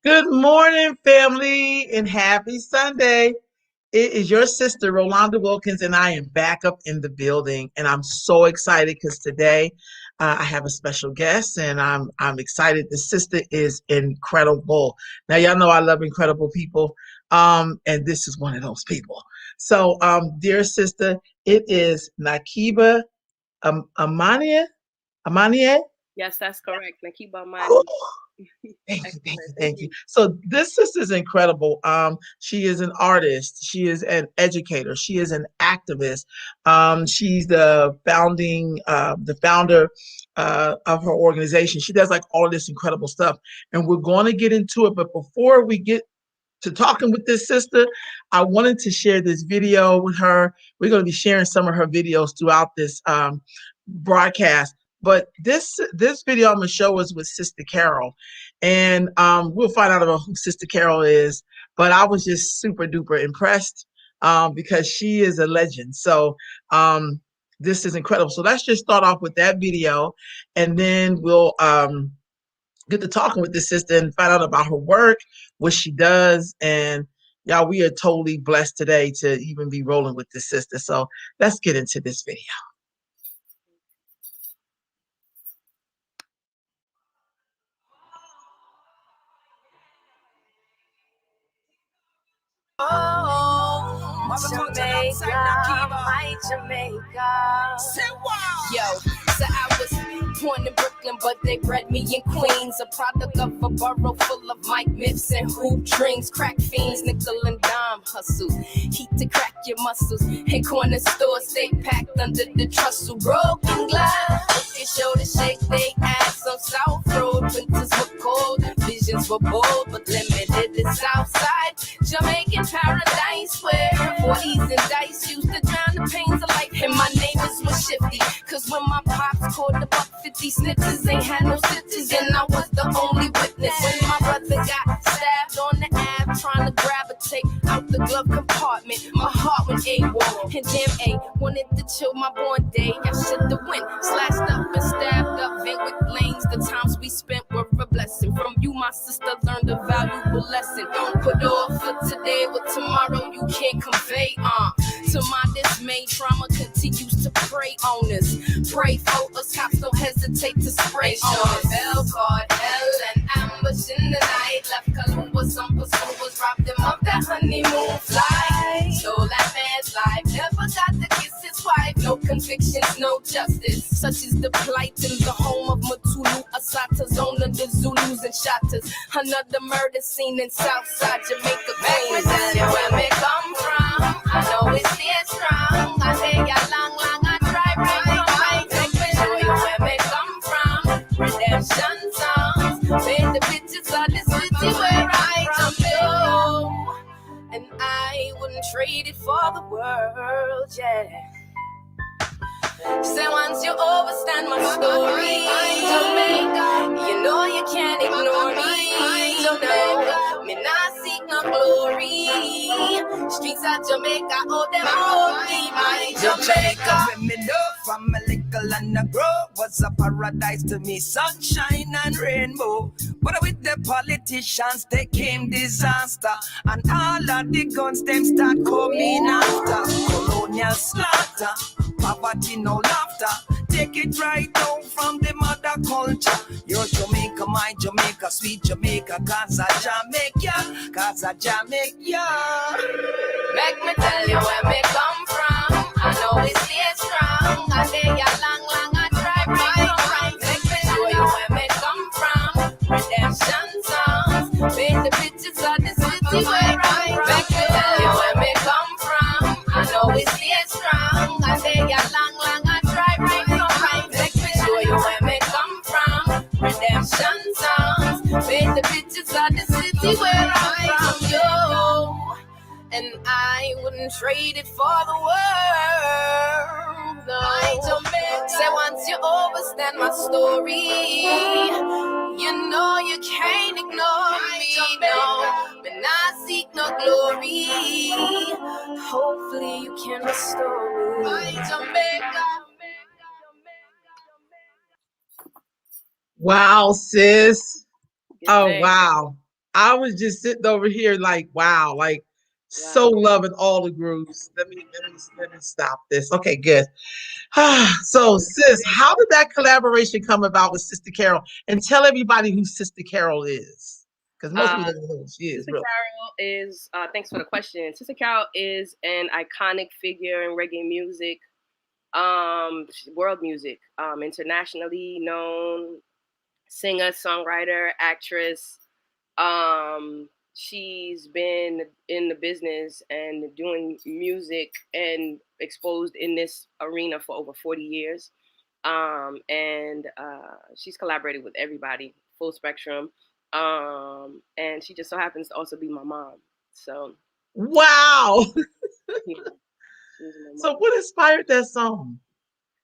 Good morning, family, and happy Sunday. It is your sister, Rolanda Wilkins, and I am back up in the building. And I'm so excited because today I have a special guest, and I'm excited. The sister is incredible. Now, y'all know I love incredible people, and this is one of those people. So, dear sister, it is Nakiba Amania. Amania? Yes, that's correct. Nakiba Mani. Excellent. Thank Thank you. you. So this sister is incredible. She is an artist. She is an educator. She is an activist. She's the founder of her organization. She does like all of this incredible stuff, and we're going to get into it. But before we get to talking with this sister, I wanted to share this video with her. We're going to be sharing some of her videos throughout this broadcast. But this video I'm going to show is with Sister Carol, and we'll find out about who Sister Carol is. But I was just super duper impressed because she is a legend. So this is incredible. So let's just start off with that video, and then we'll get to talking with this sister and find out about her work, what she does, and y'all, we are totally blessed today to even be rolling with this sister. So let's get into this video. Jamaica, my Jamaica. Yo, so I was born in Brooklyn, but they bred me in Queens. A product of a borough full of Mike myths and hoop dreams. Crack fiends, nickel and dime hustle. Heat to crack your muscles. And corner stores stay packed under the trestle. Broken glass, your shoulder shake, they ass on South Road. Winters were cold, visions were bold, but limited the South Side. Jamaican paradise where 40s and dice used to drown the pains of life. And my neighbors were shifty, cause when my pops caught the buck 50 snitches, ain't had no stitches, and I was the only witness. When my brother got stabbed on the ab, trying to grab a tape out the glove compartment, my heart went AWOL. And damn A, wanted to chill my born day. I should've went, slashed up and stabbed up, vent with lanes. The times we spent were a blessing. From you, my sister, learned a valuable lesson. Don't put off for today, what tomorrow you can't convey. To my dismay, trauma continues to prey on us. Pray for us, cops don't hesitate to spray on us. Bell called hell and ambush in the night. Left Columbus, some pursuers robbed him of that honeymoon flight. Stole that man's life, never got to kiss his wife. No convictions, no justice. Such is the plight in the home of Matulu, Asata, Zona, the Zulus and Shatters. Another murder scene in Southside Jamaica, Queens. Tell you where me come from. I know it's still strong. I say ya long, I try right from my take me show you where me come from. Redemption songs, made the bitches of the city where I come from. And I wouldn't trade it for the world, yeah. Say once you overstand my story, Jamaica, you know you can't ignore me. No, me not seek no glory. Streets of Jamaica, oh them hold me, my Jamaica. When me know from a little and a grow was a paradise to me, sunshine and rainbow. But with the politicians, they came disaster, and all of the guns them start coming after. Colonial slaughter. Poverty, no laughter. Take it right out from the mother culture. Your Jamaica, my Jamaica, sweet Jamaica, cause I Jamaica, cause I Jamaica. Make me tell you where me come from. I know it's still strong. I hear ya long, I try right. Make me show you where me come from. Redemption songs, made the bitches of the city where I from. Make me tell you where me come from. I know it's still strong. I hear ya long, I try right. Make me show you where me come from. Redemption songs, made the bitches of the city where I from. Yo. And I wouldn't trade it for the world. No. Say once you understand my story, you know you can't ignore me. No, but I seek no glory. Hopefully you can restore me. Jamaica. Wow, sis. Good Oh, day. wow. I was just sitting over here like, wow, like so Wow. loving all the grooves. Let me stop this. Okay, good. So, sis, how did that collaboration come about with Sister Carol? And tell everybody who Sister Carol is, because most Uh, people don't know who she is, Sister really. Carol is, thanks for the question. Sister Carol is an iconic figure in reggae music, world music, internationally known singer, songwriter, actress. She's been in the business and doing music and exposed in this arena for over 40 years. And she's collaborated with everybody, full spectrum. And she just so happens to also be my mom. So, Wow. yeah, she's my So, mom. what inspired that song?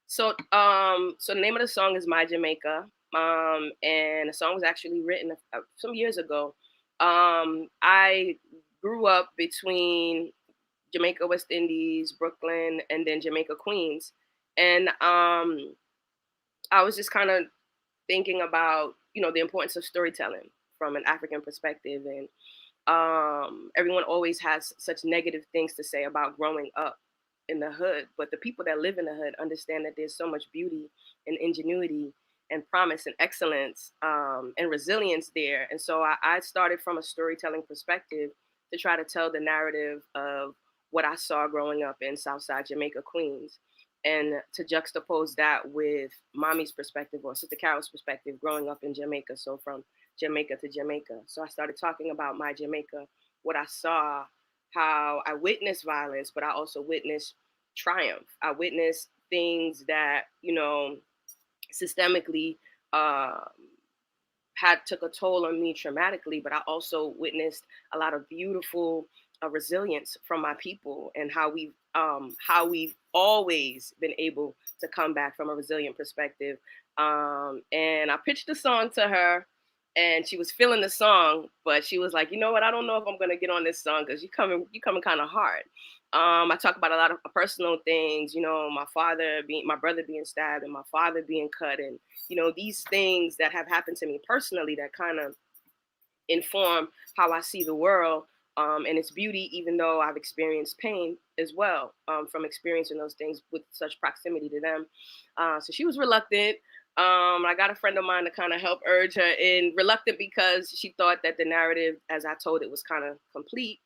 So the name of the song is My Jamaica. And the song was actually written some years ago. I grew up between Jamaica, West Indies, Brooklyn, and then Jamaica, Queens. And I was just kind of thinking about, the importance of storytelling from an African perspective. And everyone always has such negative things to say about growing up in the hood, but the people that live in the hood understand that there's so much beauty and ingenuity and promise and excellence, and resilience there. And so I started from a storytelling perspective to try to tell the narrative of what I saw growing up in Southside Jamaica, Queens, and to juxtapose that with mommy's perspective or Sister Carol's perspective growing up in Jamaica. So from Jamaica to Jamaica. So I started talking about my Jamaica, what I saw, how I witnessed violence, but I also witnessed triumph. I witnessed things that, systemically uh, had took a toll on me traumatically, but I also witnessed a lot of beautiful resilience from my people and how we've always been able to come back from a resilient perspective. And I pitched the song to her, and she was feeling the song, but she was like, you know what? I don't know if I'm gonna get on this song because you coming kind of hard. I talk about a lot of personal things, my brother being stabbed, and my father being cut, and these things that have happened to me personally that kind of inform how I see the world, and its beauty, even though I've experienced pain as well, from experiencing those things with such proximity to them. So she was reluctant. I got a friend of mine to kind of help urge her in, reluctant because she thought that the narrative, as I told it, was kind of complete.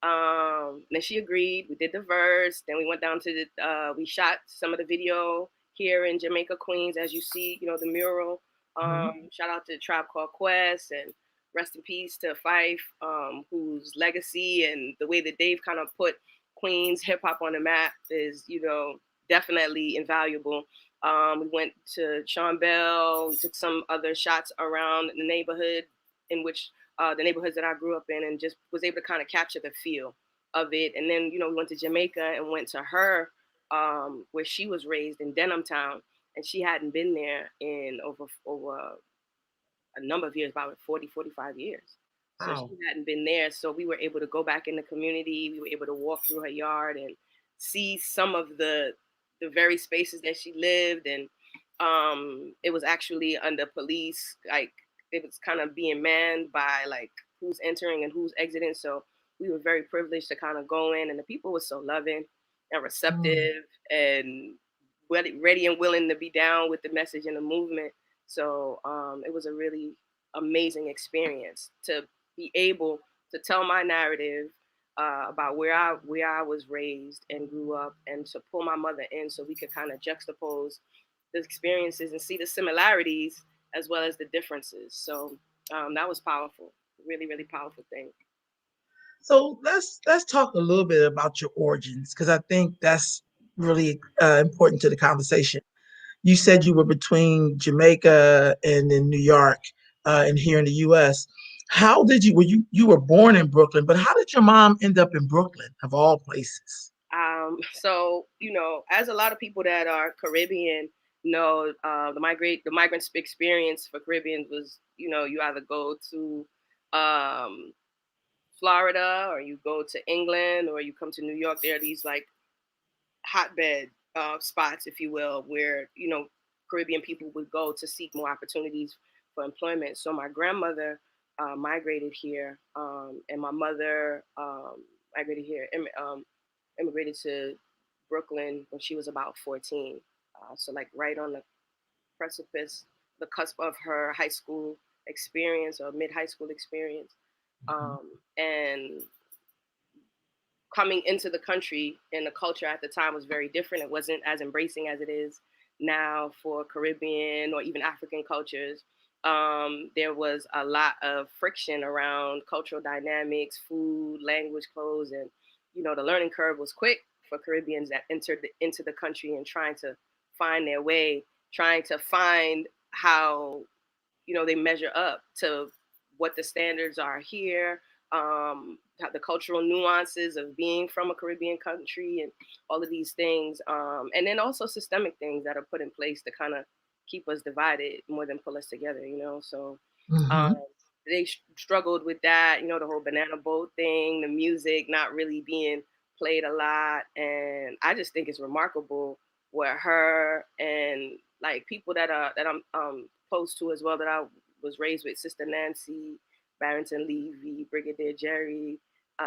Then she agreed. We did the verse. Then we went down to we shot some of the video here in Jamaica, Queens, as you see, the mural. Shout out to Tribe Called Quest, and rest in peace to Fife, whose legacy and the way that they've kind of put Queens hip hop on the map is, definitely invaluable. We went to Sean Bell. We took some other shots around the neighborhood in which the neighborhoods that I grew up in, and just was able to kind of capture the feel of it. And then, we went to Jamaica and went to her, where she was raised in Denham Town, and she hadn't been there in over a number of years, about 40, 45 years. So Wow. she hadn't been there. So we were able to go back in the community. We were able to walk through her yard and see some of the very spaces that she lived. And it was actually under police, like it was kind of being manned by like who's entering and who's exiting. So we were very privileged to kind of go in, and the people were so loving and receptive and ready and willing to be down with the message and the movement. So it was a really amazing experience to be able to tell my narrative about where I was raised and grew up, and to pull my mother in so we could kind of juxtapose the experiences and see the similarities as well as the differences. So that was powerful, really, really powerful thing. So let's talk a little bit about your origins, because I think that's really important to the conversation. You said you were between Jamaica and then New York, and here in the U.S. How did you were born in Brooklyn, but how did your mom end up in Brooklyn of all places? So as a lot of people that are Caribbean know, the migrants experience for Caribbeans was, you either go to Florida, or you go to England, or you come to New York. There are these like hotbed spots, if you will, where Caribbean people would go to seek more opportunities for employment. So my grandmother migrated here, and my mother migrated here, immigrated to Brooklyn when she was about 14. So like right on the precipice, the cusp of her high school experience or mid high school experience, and coming into the country, and the culture at the time was very different. It wasn't as embracing as it is now for Caribbean or even African cultures. There was a lot of friction around cultural dynamics, food, language, clothes, and the learning curve was quick for Caribbeans that entered into the country and trying to find their way, trying to find how they measure up to what the standards are here, the cultural nuances of being from a Caribbean country, and all of these things, and then also systemic things that are put in place to kind of keep us divided more than pull us together. So they struggled with that. The whole banana boat thing, the music not really being played a lot, and I just think it's remarkable what her and like people that I'm close to as well, that I was raised with, Sister Nancy, Barrington Levy, Brigadier Jerry,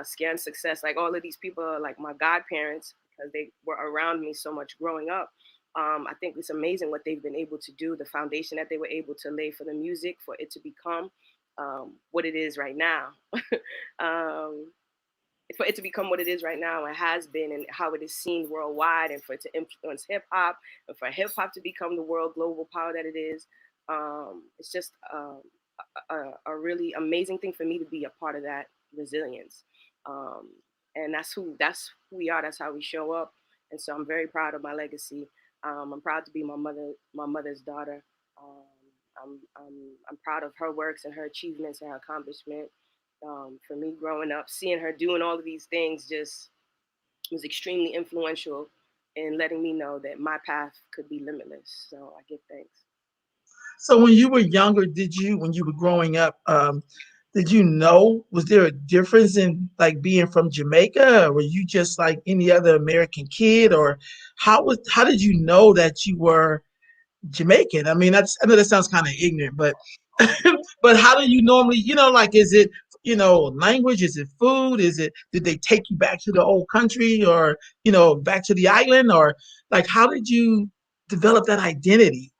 Scan Success, like all of these people are like my godparents because they were around me so much growing up. I think it's amazing what they've been able to do, the foundation that they were able to lay for the music, for it to become what it is right now. For it to become what it is right now and has been, and how it is seen worldwide, and for it to influence hip hop, and for hip hop to become the world global power that it is. It's just a really amazing thing for me to be a part of that resilience. And that's who we are. That's how we show up. And so I'm very proud of my legacy. I'm proud to be my mother's daughter. I'm proud of her works and her achievements and her accomplishment. For me growing up, seeing her doing all of these things just was extremely influential in letting me know that my path could be limitless. So I give thanks. So when you were younger, when you were growing up, did you know, was there a difference in like being from Jamaica, or were you just like any other American kid, or how did you know that you were Jamaican? I mean, I know that sounds kind of ignorant, but but how do you normally, like, is it, language? Is it food? Did they take you back to the old country, or, back to the island, or like, how did you develop that identity?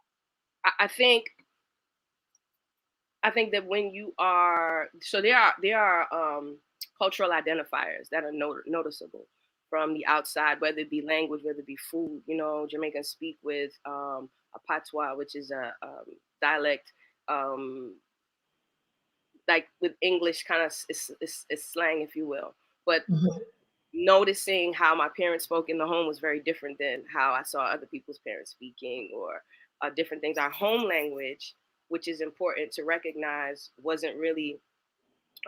I think that when you are, so there are cultural identifiers that are noticeable from the outside, whether it be language, whether it be food. Jamaicans speak with a patois, which is a dialect, like with English, kind of is slang, if you will. But noticing how my parents spoke in the home was very different than how I saw other people's parents speaking, or different things. Our home language, which is important to recognize, wasn't really,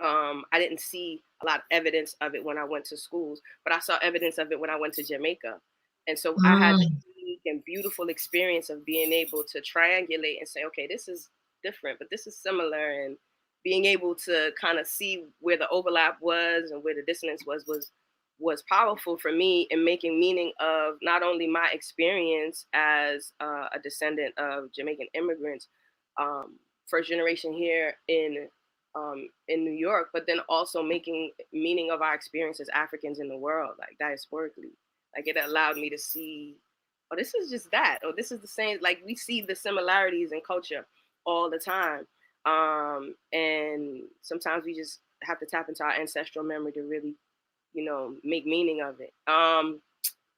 I didn't see a lot of evidence of it when I went to schools, but I saw evidence of it when I went to Jamaica. And so I had the unique and beautiful experience of being able to triangulate and say, okay, this is different, but this is similar. And being able to kind of see where the overlap was and where the dissonance was powerful for me in making meaning of not only my experience as a descendant of Jamaican immigrants, first generation here in New York, but then also making meaning of our experience as Africans in the world, like diasporically. Like it allowed me to see, oh, this is just that, or this is the same. Like we see the similarities in culture all the time. And sometimes we just have to tap into our ancestral memory to really, make meaning of it.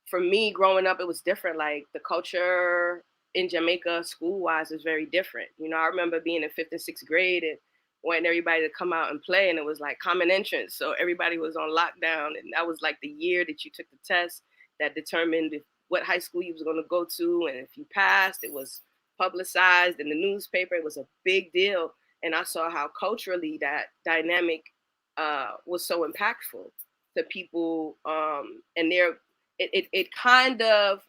For me, growing up, it was different. Like the culture in Jamaica, school-wise, is very different. I remember being in 5th and 6th grade and wanting everybody to come out and play, and it was like common entrance. So everybody was on lockdown, and that was like the year that you took the test that determined what high school you was going to go to, and if you passed, it was publicized in the newspaper. It was a big deal, and I saw how culturally that dynamic was so impactful to people, and it kind of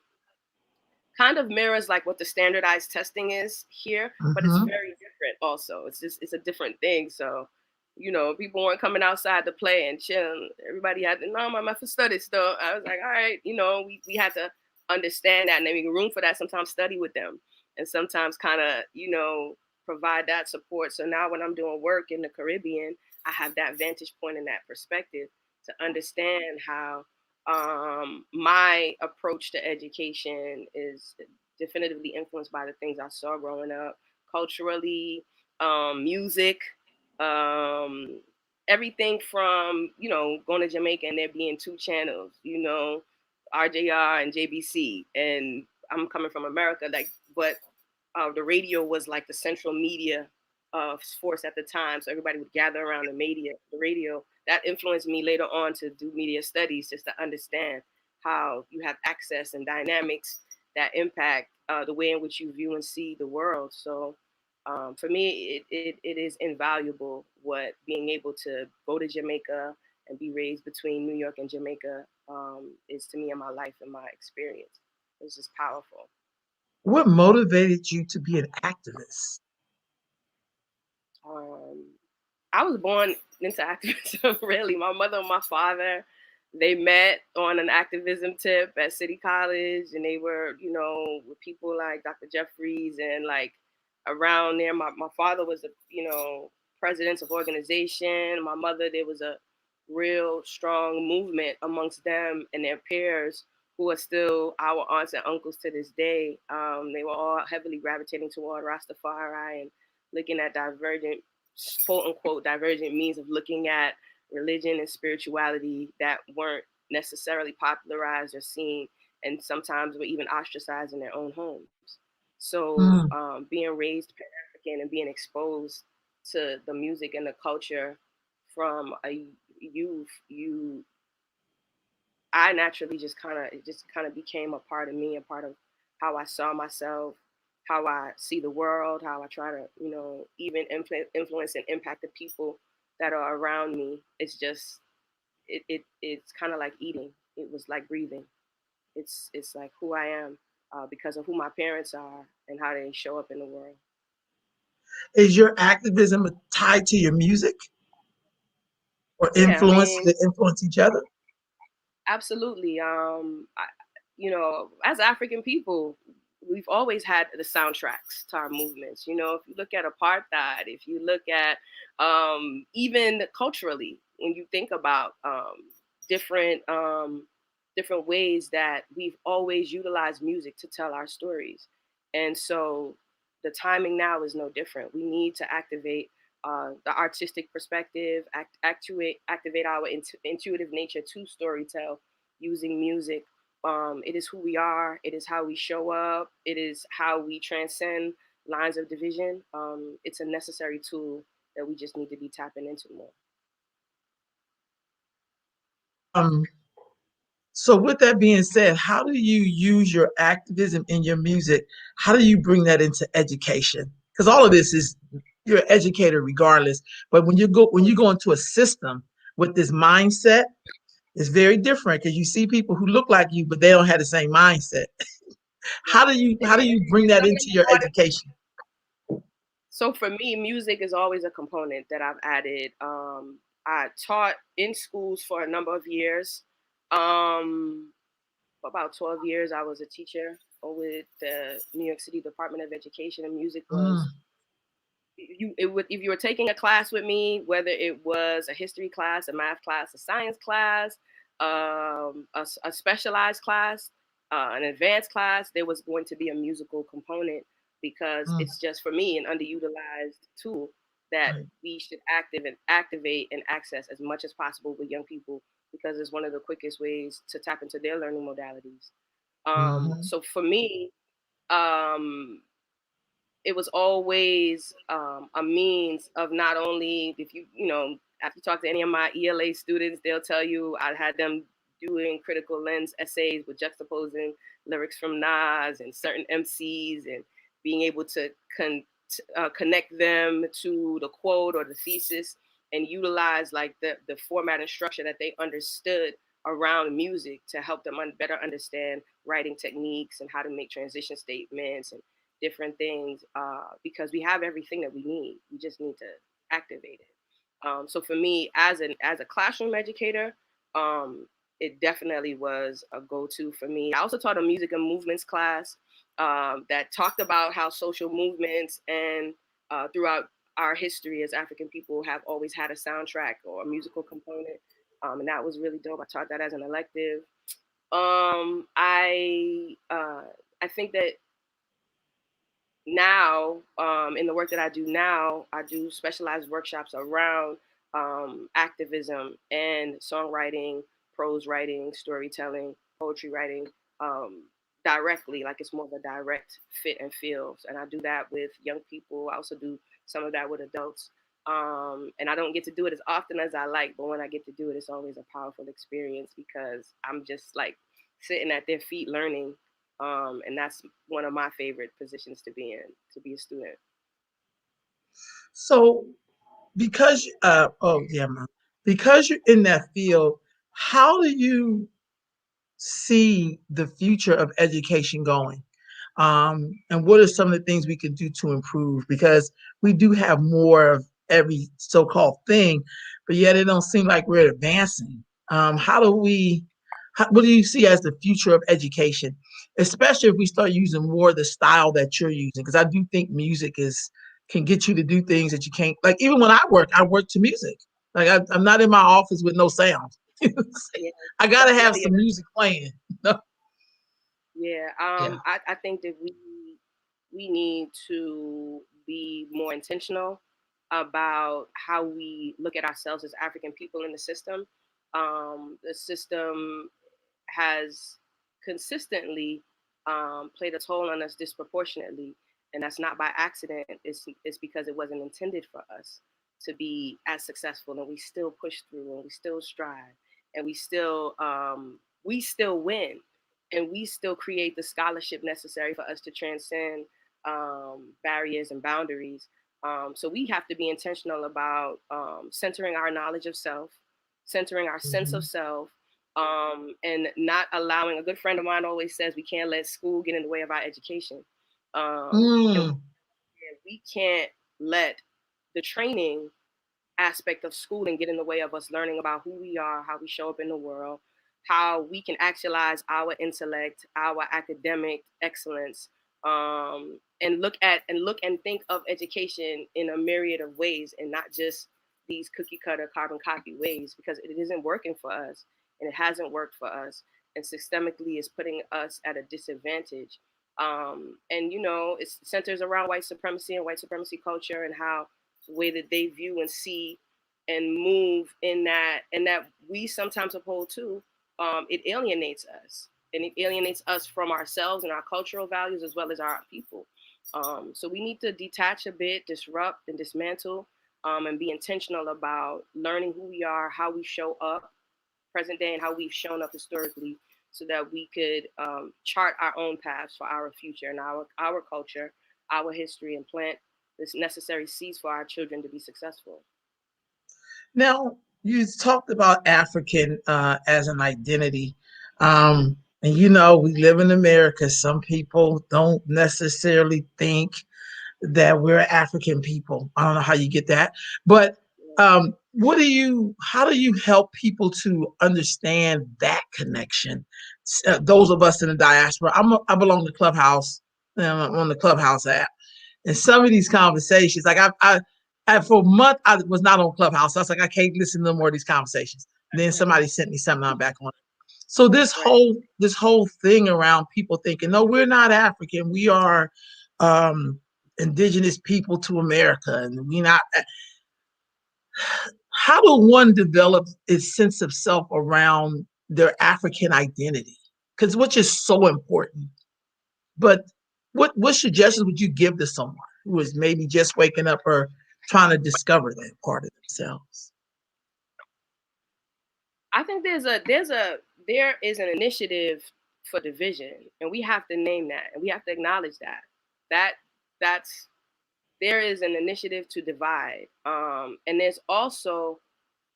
mirrors like what the standardized testing is here, but it's very different also. It's a different thing. So, people weren't coming outside to play and chill. Everybody had to, no, my for study stuff. I was like, all right, we had to understand that and then make room for that. Sometimes study with them and sometimes kind of, provide that support. So now when I'm doing work in the Caribbean, I have that vantage point and that perspective to understand how my approach to education is definitively influenced by the things I saw growing up, culturally, music, um, everything from, you know, going to Jamaica and there being two channels, you know, RJR and JBC. And I'm coming from America, like, but the radio was like the central media force at the time. So everybody would gather around the radio. That influenced me later on to do media studies, just to understand how you have access and dynamics that impact the way in which you view and see the world. So for me, it is invaluable what being able to go to Jamaica and be raised between New York and Jamaica is to me in my life and my experience. It's just powerful. What motivated you to be an activist? I was born into activism, really. My mother and my father, they met on an activism tip at City College, and they were, you know, with people like Dr. Jeffries and like around there. My father was the, you know, presidents of organization. My mother, there was a real strong movement amongst them and their peers who are still our aunts and uncles to this day. They were all heavily gravitating toward Rastafari and looking at divergent, quote unquote, divergent means of looking at religion and spirituality that weren't necessarily popularized or seen, and sometimes were even ostracized in their own homes. So being raised Pan-African and being exposed to the music and the culture from a youth, I naturally just kind of became a part of me, a part of how I saw myself, how I see the world, how I try to, you know, even influence and impact the people that are around me. It's just, it's kind of like eating. It was like breathing. It's like who I am because of who my parents are and how they show up in the world. Is your activism tied to your music or Yeah, I influence mean, to influence each other? absolutely. You know, as African people, we've always had the soundtracks to our movements. You know, if you look at apartheid, if you look at even culturally, when you think about different different ways that we've always utilized music to tell our stories, and so the timing now is no different. We need to activate the artistic perspective, activate our intuitive nature to storytell using music. It is who we are. It is how we show up. It is how we transcend lines of division. It's a necessary tool that we just need to be tapping into more. So with that being said, how do you use your activism in your music? How do you bring that into education? Because all of this is, you're an educator regardless, but when you go into a system with this mindset, it's very different because you see people who look like you, but they don't have the same mindset. How do you bring that into your education? So for me, music is always a component that I've added. I taught in schools for a number of years. For about 12 years, I was a teacher with the New York City Department of Education, and music was if you were taking a class with me, whether it was a history class, a math class, a science class, a specialized class, an advanced class, there was going to be a musical component because it's just, for me, an underutilized tool that we should activate and access as much as possible with young people, because it's one of the quickest ways to tap into their learning modalities. So for me, it was always a means of not only, if you know, after you talk to any of my ELA students, they'll tell you I had them doing critical lens essays with juxtaposing lyrics from Nas and certain MCs and being able to connect them to the quote or the thesis and utilize like the format and structure that they understood around music to help them better understand writing techniques and how to make transition statements and different things, because we have everything that we need. We just need to activate it. So for me, as a classroom educator, it definitely was a go-to for me. I also taught a music and movements class that talked about how social movements and throughout our history as African people have always had a soundtrack or a musical component. And that was really dope. I taught that as an elective. I think that now, in the work that I do now, I do specialized workshops around activism and songwriting, prose writing, storytelling, poetry writing, directly, like it's more of a direct fit and feel. And I do that with young people. I also do some of that with adults. And I don't get to do it as often as I like, but when I get to do it, it's always a powerful experience because I'm just like sitting at their feet learning. And that's one of my favorite positions to be in, to be a student. So because because you're in that field, how do you see the future of education going? And what are some of the things we can do to improve? Because we do have more of every so-called thing, but yet it don't seem like we're advancing. What do you see as the future of education, especially if we start using more of the style that you're using? Because I do think music can get you to do things that you can't. Like even when I work to music. Like I'm not in my office with no sound. Yeah, I gotta have definitely. some music playing. Yeah, Yeah. I think that we need to be more intentional about how we look at ourselves as African people in the system. The system has consistently played a toll on us disproportionately, and that's not by accident. It's because it wasn't intended for us to be as successful, and we still push through, and we still strive, and we still win, and we still create the scholarship necessary for us to transcend barriers and boundaries. So we have to be intentional about centering our knowledge of self, centering our sense of self, and not allowing. A good friend of mine always says we can't let school get in the way of our education, and we can't let the training aspect of schooling get in the way of us learning about who we are, how we show up in the world, how we can actualize our intellect, our academic excellence, and look and think of education in a myriad of ways, and not just these cookie cutter carbon copy ways, because it isn't working for us, and it hasn't worked for us, and systemically is putting us at a disadvantage. And it centers around white supremacy and white supremacy culture, and how the way that they view and see and move in that, and that we sometimes uphold too. It alienates us, and it alienates us from ourselves and our cultural values as well as our people. So we need to detach a bit, disrupt and dismantle, and be intentional about learning who we are, how we show up present day, and how we've shown up historically, so that we could chart our own paths for our future and our culture, our history, and plant this necessary seeds for our children to be successful. Now, you talked about African as an identity. And we live in America. Some people don't necessarily think that we're African people. I don't know how you get that. But how do you help people to understand that connection? Those of us in the diaspora, I belong to Clubhouse. I'm on the Clubhouse app. And some of these conversations, like for a month, I was not on Clubhouse. I was like, I can't listen to more of these conversations. And then somebody sent me something, I'm back on it. So this whole thing around people thinking, no, we're not African. We are indigenous people to America, and we not. How do one develop its sense of self around their African identity? Because which is so important. But what suggestions would you give to someone who is maybe just waking up or trying to discover that part of themselves? I think there is an initiative for division, and we have to name that, and we have to acknowledge that's there is an initiative to divide, and there's also,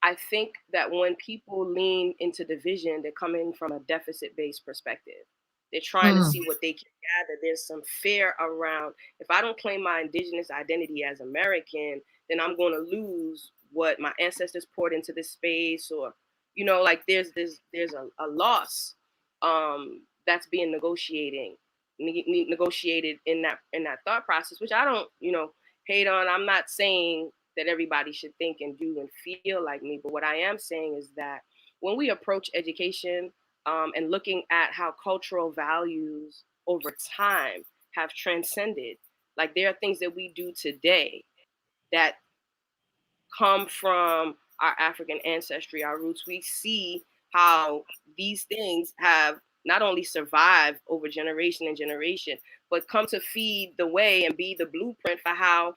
I think that when people lean into division, they're coming from a deficit-based perspective. They're trying to see what they can gather. There's some fear around, if I don't claim my indigenous identity as American, then I'm going to lose what my ancestors poured into this space, or like there's a loss that's being negotiated in that thought process, which I don't hate on. I'm not saying that everybody should think and do and feel like me, but what I am saying is that when we approach education and looking at how cultural values over time have transcended, like there are things that we do today that come from our African ancestry, our roots. We see how these things have not only survived over generation and generation, but come to feed the way and be the blueprint for how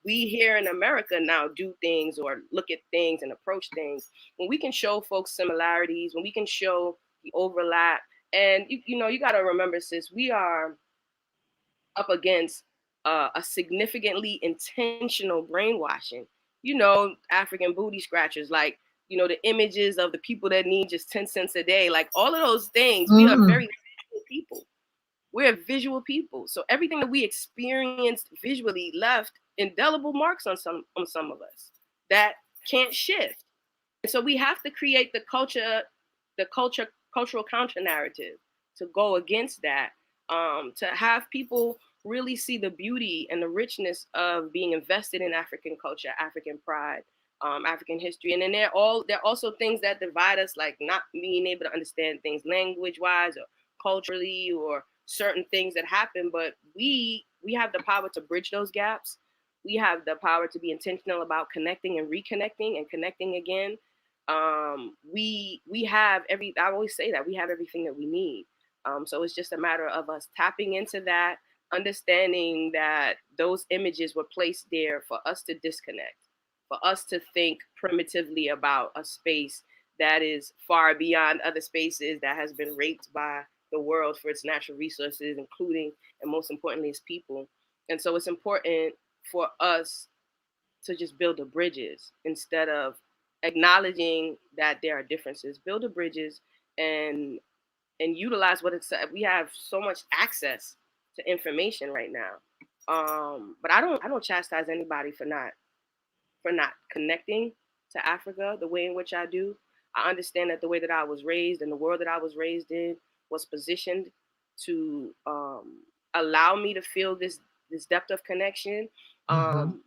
we here in America now do things or look at things and approach things. When we can show folks similarities, when we can show the overlap, and you know, you got to remember, sis, we are up against a significantly intentional brainwashing. You know, African booty scratchers, like, you know, the images of the people that need just 10 cents a day, like all of those things. We are very visual people. We're visual people. So everything that we experienced visually left indelible marks on some of us that can't shift. And so we have to create the cultural counter narrative to go against that, to have people really see the beauty and the richness of being invested in African culture, African pride, African history. And then there are also things that divide us, like not being able to understand things language-wise or culturally, or certain things that happen. But we have the power to bridge those gaps. We have the power to be intentional about connecting and reconnecting and connecting again. We have I always say that we have everything that we need. So it's just a matter of us tapping into that, understanding that those images were placed there for us to disconnect, for us to think primitively about a space that is far beyond other spaces, that has been raped by the world for its natural resources, including and most importantly its people. And so it's important for us to just build the bridges instead of acknowledging that there are differences. Build the bridges and utilize what it's. We have so much access to information right now, but I don't chastise anybody for not connecting to Africa the way in which I do. I understand that the way that I was raised and the world that I was raised in was positioned to allow me to feel this depth of connection. I don't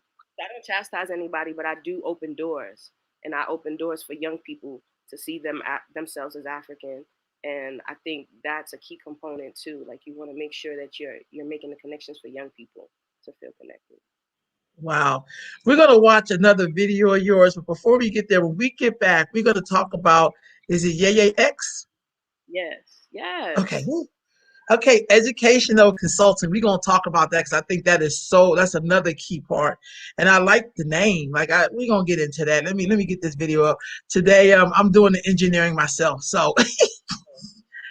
chastise anybody, but I do open doors, and I open doors for young people to see themselves as African. And I think that's a key component too. Like, you want to make sure that you're making the connections for young people to feel connected. Wow. We're going to watch another video of yours, but before we get there, when we get back, we're going to talk about, is it Yeye X? Yes. Okay. Okay, educational consultant. We're going to talk about that because I think that's another key part. And I like the name. We're going to get into that. Let me get this video up. Today, I'm doing the engineering myself. So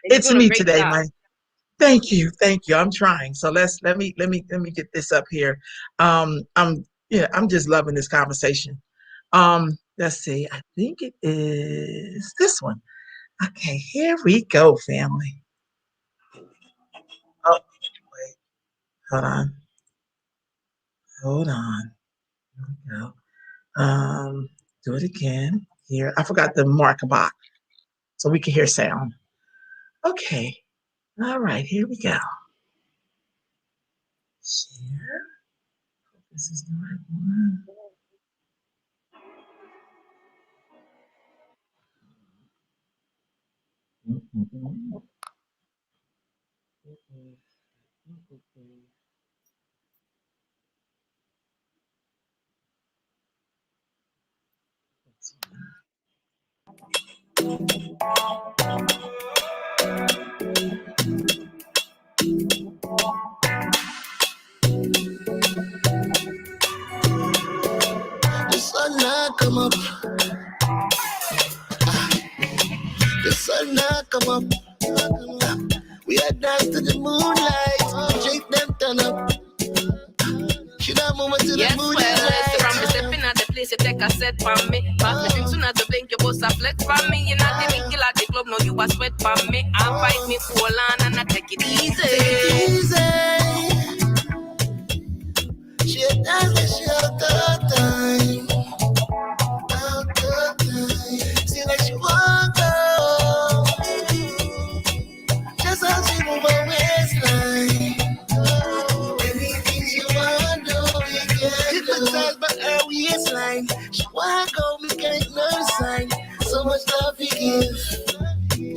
it's me today, man. Thank you. I'm trying. So let me get this up here. I'm just loving this conversation. Let's see. I think it is this one. Okay, here we go, family. Oh, wait. Hold on. Here we go. Do it again. Here. I forgot the marker box so we can hear sound. Okay. All right, here we go. Share. This is the right one. The sun now come up. The sun now come up. We are dance to the moonlight. Shake them turn up. Should I move to the moonlight? From the stepping at the place, you take a set from me. Pass me drink soon as you blink, you bust a flex from me. You not the big kill at the club, no you a sweat from me. I fight me cool on and I take it easy. She dance the short time. See like she walk out. Just how she move her waistline. Anything she want, do we can waistline. She wanna go, me can't no sign. So much love you give.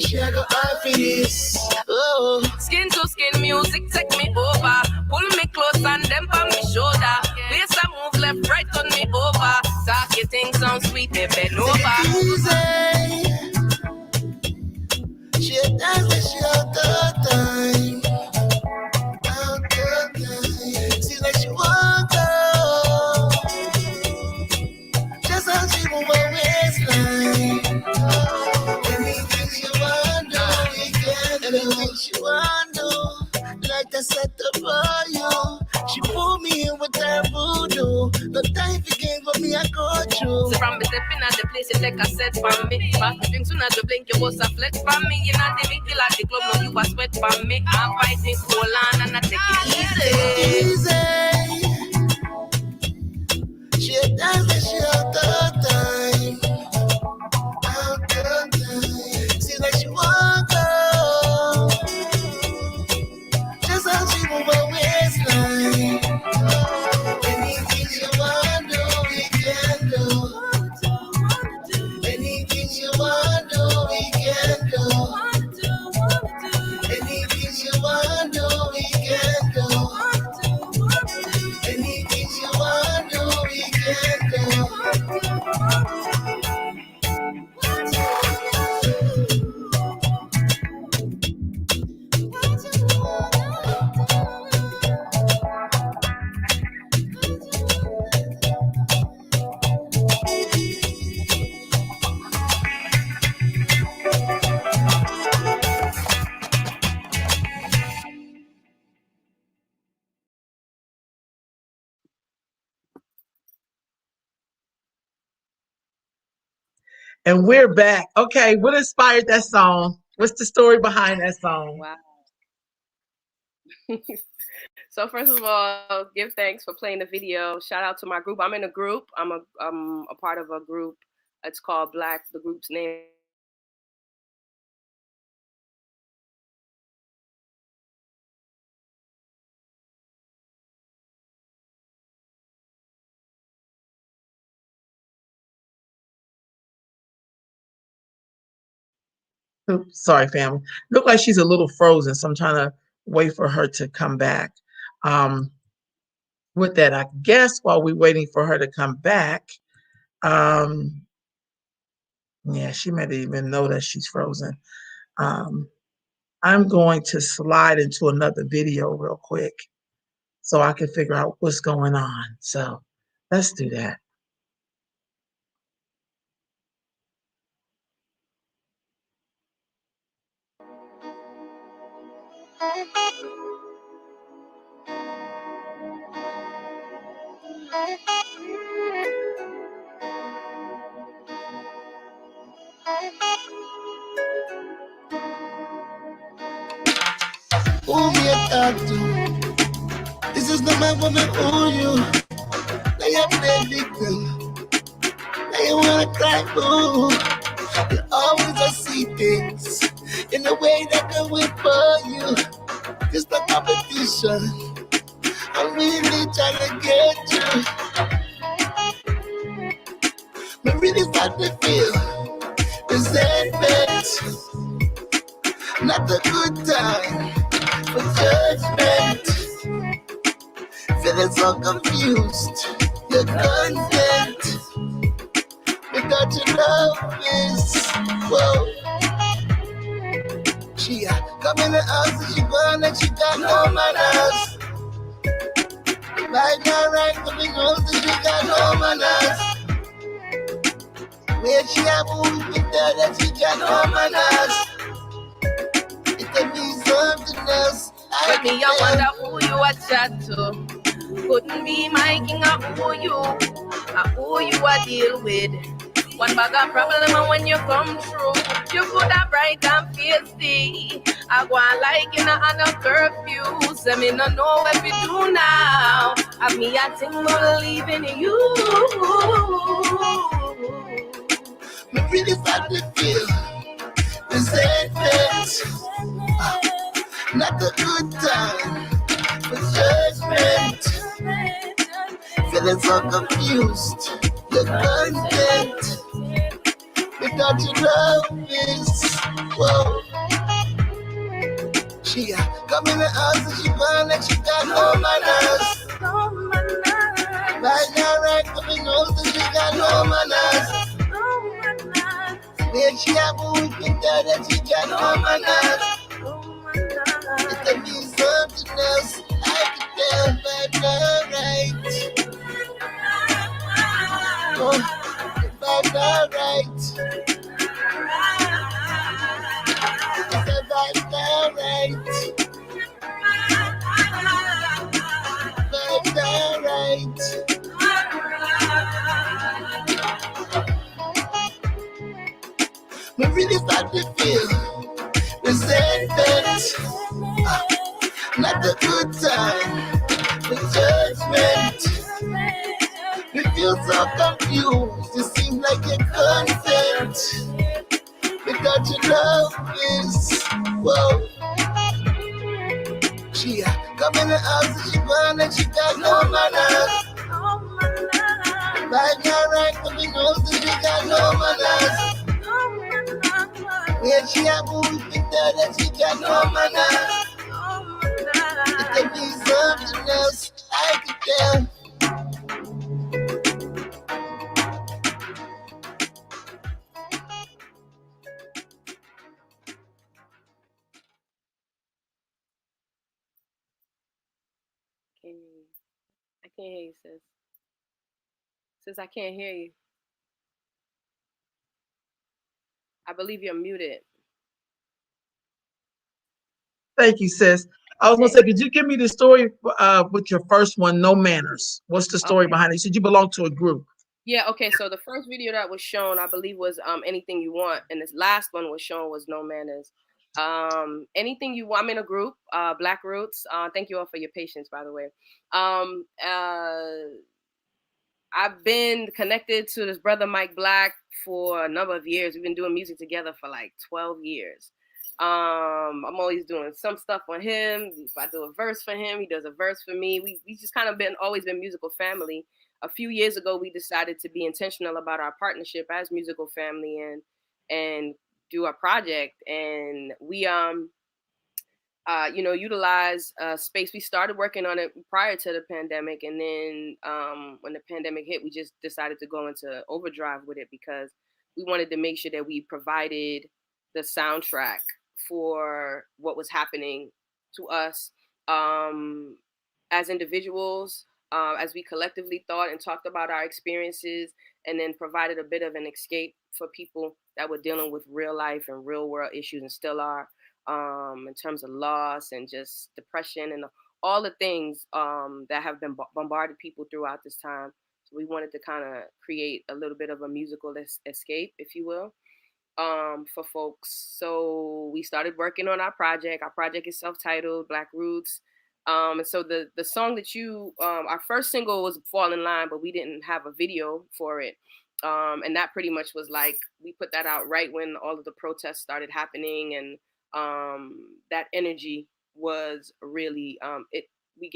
She a go hard for this. Oh. Skin to skin music take me over. Pull me close and them on me shoulder. Place a move left, right on me over. Talk your thing sound sweet, me bend over. Easy. She a dance when she out the time. Out the time. Seems like she won't go. Just how she move her waistline. Anything she want do, we can do. Anything she want do, like I set up for you. She pull me in with her voodoo. No time for games, but me I go through. So from me stepping at the place, you take a set from me. Pass the drink soon as you blink, you bust a flex from me. You not the big deal at the club, no you a sweat from me. I fight me cool on and I take it easy. She a dance when she out the time. Out the time. Seems like she won't go. Just how she move her waistline. Anything she want do, we can do. Anything she want do, we can do. Anything she want do, we can do. Anything she want do, we can do. And we're back. Okay, what inspired that song? What's the story behind that song? Wow. So first of all, give thanks for playing the video. Shout out to my group. I'm in a group. I'm a part of a group. It's called Black. The group's name. Oops, sorry, family. Look like she's a little frozen, so I'm trying to wait for her to come back. With that, I guess while we're waiting for her to come back, yeah, she may not even know that she's frozen. I'm going to slide into another video real quick so I can figure out what's going on. So let's do that. Who me a talk to? This is not my woman, who you? Now you play victim. Now you wanna cry, boo. You always just see things in a way that can wait for you. It's the competition. I'm really trying to get you. Me really start to feel resentment. Not a good time for judgment. Feeling so confused. You're content. Without your love is whoa. She come in the house and she gone and she got no manners. Right now, right for the girls and she got no manners. Where she a move with her that she got no manners. It can be something else. But me, I wonder who you a chat to. Couldn't be my king of who you a deal with. One bag of problem and when you come through, you could have bright and feisty. I go on like in a curfew. Say me no know what we do now. Have me a thing believe in you. Me really start to feel resentment. Not a good time for judgment. Feeling so confused. the content. Without your love is, whoa. She come in the house and she burn like she got no manners. Right now, right, coming home and she got no manners. When she have a wicked dad and she got no manners. It can be something else, I can tell by the right. Oh, by the right. By the right. By the right. We really start to feel resentment, not a good time, the judgment. We feel so confused, it seems like you're content. Without your love is, whoa. She come in the house and she burn and she got no manners. Right now, right, coming home and she got no manners. When she have a wicked dad and she got no manners. It can be something else, I can tell. I can't hear you, sis. Sis, I can't hear you. I believe you're muted. Thank you, sis. I was gonna say, could you give me the story with your first one, No Manners? What's the story behind it? You said you belong to a group. Yeah, okay. So the first video that was shown, I believe, was Anything You Want, and this last one was shown was No Manners. Anything You Want. I'm in a group, Black Roots. Thank you all for your patience, by the way. I've been connected to this brother Mike Black for a number of years. We've been doing music together for like 12 years. I'm always doing some stuff on him. If I do a verse for him, he does a verse for me. We just kind of always been musical family. A few years ago, we decided to be intentional about our partnership as musical family and do a project. And we utilize space. We started working on it prior to the pandemic, and then when the pandemic hit, we just decided to go into overdrive with it because we wanted to make sure that we provided the soundtrack for what was happening to us as individuals, as we collectively thought and talked about our experiences, and then provided a bit of an escape for people that were dealing with real life and real world issues and still are. In terms of loss and just depression and all the things that have been bombarded people throughout this time. So we wanted to kind of create a little bit of a musical escape, if you will, for folks. So we started working on our project. Our project is self-titled Black Roots. And so the song that our first single was Fall in Line, but we didn't have a video for it. And that pretty much was like, we put that out right when all of the protests started happening, and that energy was really we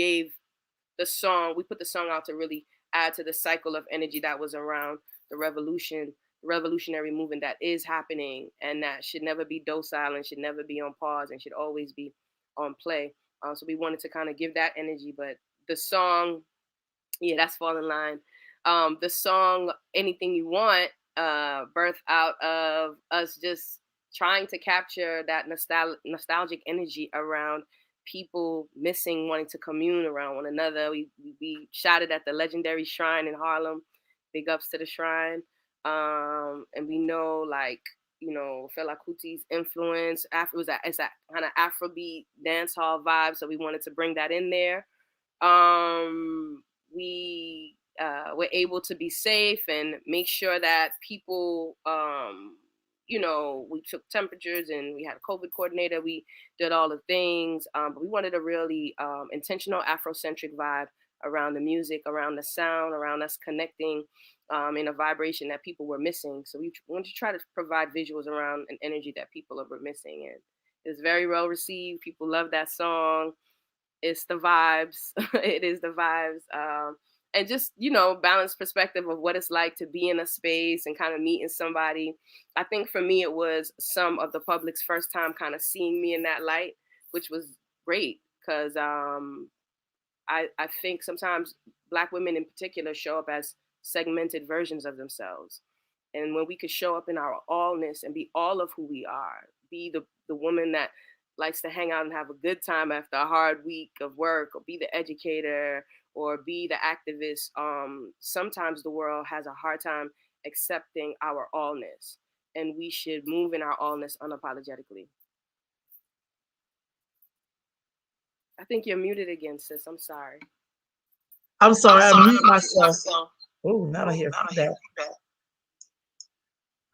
put the song out to really add to the cycle of energy that was around the revolutionary movement that is happening, and that should never be docile and should never be on pause and should always be on play. So we wanted to kind of give that energy. But the song, that's Fall in Line. The song Anything You Want birthed out of us just trying to capture that nostalgic energy around people missing, wanting to commune around one another. We shot it at the legendary Shrine in Harlem. Big ups to the Shrine. And we know, like, Fela Kuti's influence. It's that kind of Afrobeat dance hall vibe. So we wanted to bring that in there. We were able to be safe and make sure that people, we took temperatures and we had a COVID coordinator. We did all the things, but we wanted a really intentional Afrocentric vibe around the music, around the sound, around us connecting in a vibration that people were missing. So we wanted to try to provide visuals around an energy that people were missing. And it's very well received. People love that song. It's the vibes. It is the vibes. and just, you know, balanced perspective of what it's like to be in a space and kind of meeting somebody. I think for me, it was some of the public's first time kind of seeing me in that light, which was great because I think sometimes Black women in particular show up as segmented versions of themselves. And when we could show up in our allness and be all of who we are, be the woman that likes to hang out and have a good time after a hard week of work, or be the educator, or be the activist, sometimes the world has a hard time accepting our allness. And we should move in our allness unapologetically. I think you're muted again, sis. I'm sorry. I'm sorry, I mute myself. Oh, now I hear that.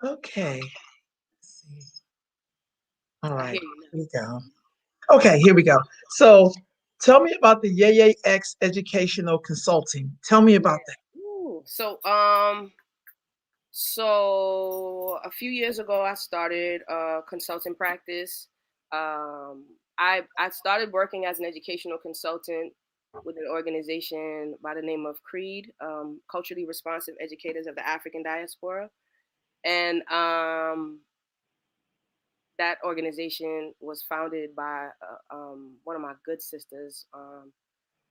Okay. Let's see. All right, here we go. Okay, here we go. So tell me about the Yay X Educational Consulting. Tell me about that. Ooh, so a few years ago, I started a consulting practice. I started working as an educational consultant with an organization by the name of CREED, Culturally Responsive Educators of the African Diaspora. And that organization was founded by one of my good sisters,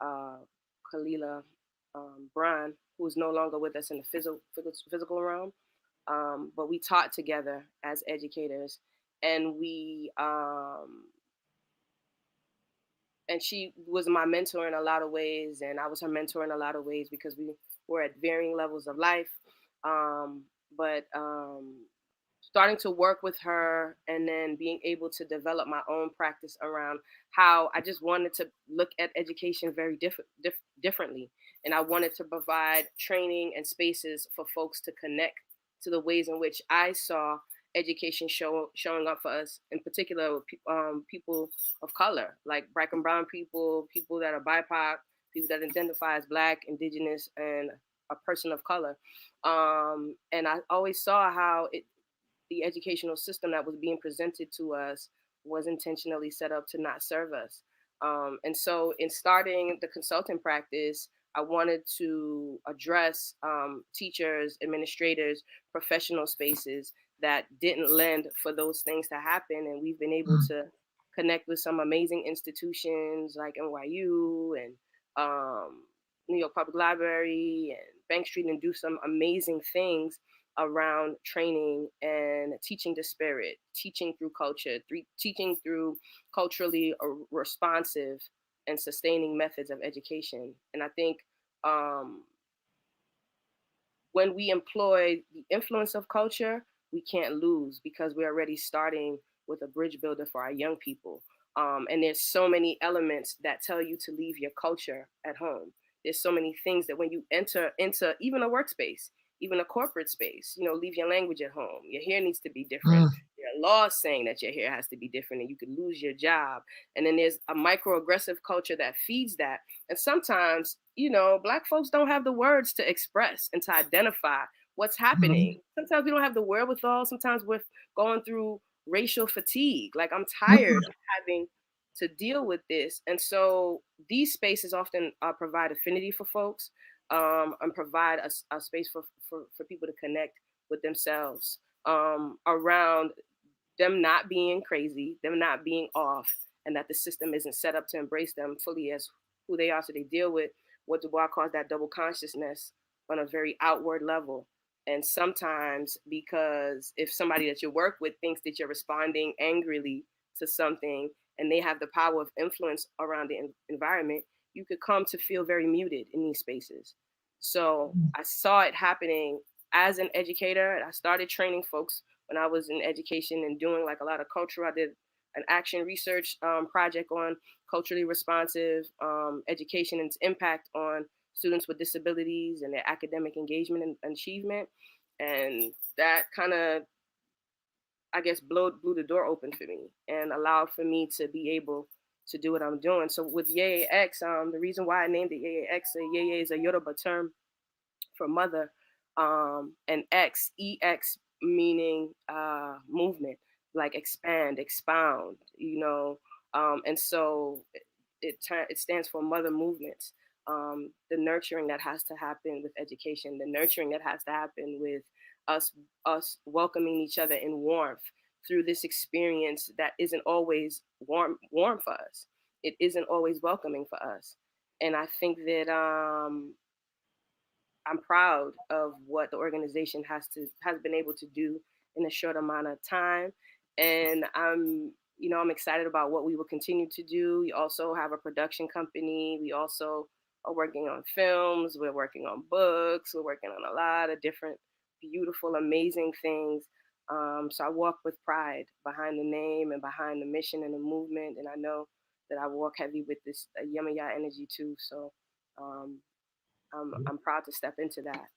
Kalila Bryan, who's no longer with us in the physical realm. But we taught together as educators, and and she was my mentor in a lot of ways, and I was her mentor in a lot of ways because we were at varying levels of life. But starting to work with her and then being able to develop my own practice around how I just wanted to look at education very differently. And I wanted to provide training and spaces for folks to connect to the ways in which I saw education showing up for us, in particular people of color, like Black and brown people, people that are BIPOC, people that identify as Black, Indigenous, and a person of color. And I always saw how the educational system that was being presented to us was intentionally set up to not serve us. And so in starting the consulting practice, I wanted to address teachers, administrators, professional spaces that didn't lend for those things to happen. And we've been able to connect with some amazing institutions like NYU and New York Public Library and Bank Street, and do some amazing things around training and teaching the spirit, teaching through culture, teaching through culturally responsive and sustaining methods of education. And I think when we employ the influence of culture, we can't lose because we're already starting with a bridge builder for our young people. And there's so many elements that tell you to leave your culture at home. There's so many things that when you enter into even a workspace, even a corporate space, you know, leave your language at home. Your hair needs to be different. There are laws saying that your hair has to be different and you could lose your job. And then there's a microaggressive culture that feeds that. And sometimes, you know, Black folks don't have the words to express and to identify what's happening. Sometimes we don't have the wherewithal. Sometimes we're going through racial fatigue. Like, I'm tired of having to deal with this. And so these spaces often provide affinity for folks. And provide a space for people to connect with themselves around them not being crazy, them not being off, and that the system isn't set up to embrace them fully as who they are. So they deal with what Du Bois calls that double consciousness on a very outward level. And sometimes, because if somebody that you work with thinks that you're responding angrily to something and they have the power of influence around the environment, you could come to feel very muted in these spaces. So I saw it happening as an educator, and I started training folks when I was in education and doing like a lot of culture. I did an action research project on culturally responsive education and its impact on students with disabilities and their academic engagement and achievement. And that kind of, I guess, blew the door open for me and allowed for me to be able to do what I'm doing. So with Yeye X, the reason why I named it Yeye X, Yeye is a Yoruba term for mother, and X, EX, meaning movement, like expand, expound, you know. And so it stands for Mother Movements. the nurturing that has to happen with education, the nurturing that has to happen with us welcoming each other in warmth through this experience that isn't always warm for us. It isn't always welcoming for us. And I think that I'm proud of what the organization has been able to do in a short amount of time. And I'm excited about what we will continue to do. We also have a production company. We also are working on films. We're working on books. We're working on a lot of different beautiful, amazing things. So I walk with pride behind the name and behind the mission and the movement. And I know that I walk heavy with this Yemaya energy too. So I'm proud to step into that,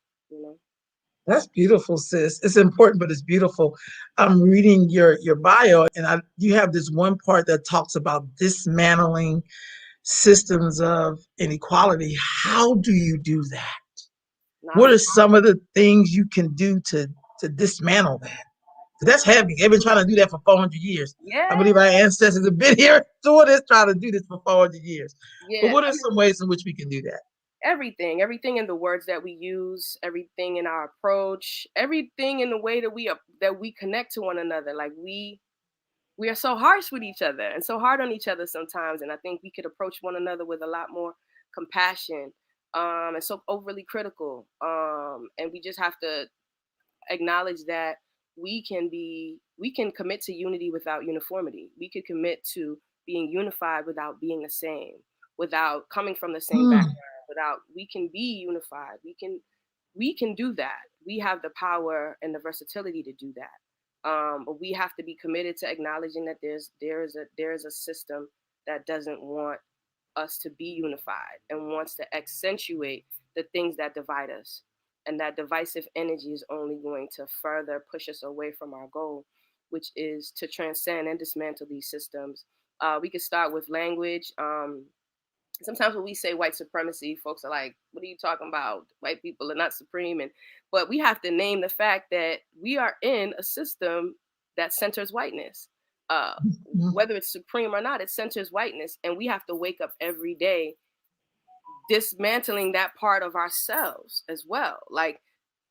That's beautiful, sis. It's important, but it's beautiful. I'm reading your bio, and you have this one part that talks about dismantling systems of inequality. How do you do that? What are some of the things you can do to dismantle that? That's heavy. They've been trying to do that for 400 years. Yeah. I believe our ancestors have been here doing this, trying to do this for 400 years. Yeah. But what are some ways in which we can do that? Everything in the words that we use, everything in our approach, everything in the way that we connect to one another. Like we are so harsh with each other and so hard on each other sometimes. And I think we could approach one another with a lot more compassion, and so overly critical. And we just have to acknowledge that we can commit to unity without uniformity. We could commit to being unified without being the same, without coming from the same background, we can be unified. We can do that. We have the power and the versatility to do that. But we have to be committed to acknowledging that there is a system that doesn't want us to be unified and wants to accentuate the things that divide us. And that divisive energy is only going to further push us away from our goal, which is to transcend and dismantle these systems. We could start with language. Sometimes when we say white supremacy, folks are like, what are you talking about? White people are not supreme. But we have to name the fact that we are in a system that centers whiteness. Whether it's supreme or not, it centers whiteness. And we have to wake up every day dismantling that part of ourselves as well. Like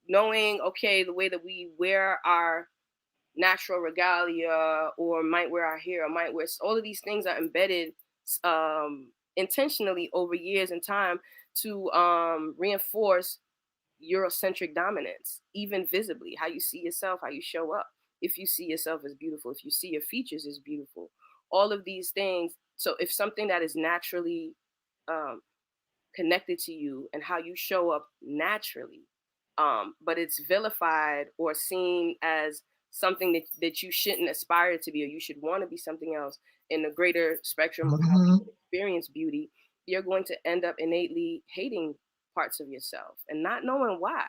knowing, okay, the way that we wear our natural regalia or might wear our hair or might wear, all of these things are embedded intentionally over years and time to reinforce Eurocentric dominance, even visibly, how you see yourself, how you show up. If you see yourself as beautiful, if you see your features as beautiful, all of these things. So if something that is naturally connected to you and how you show up naturally, but it's vilified or seen as something that you shouldn't aspire to be, or you should want to be something else in the greater spectrum of how people experience beauty, you're going to end up innately hating parts of yourself and not knowing why.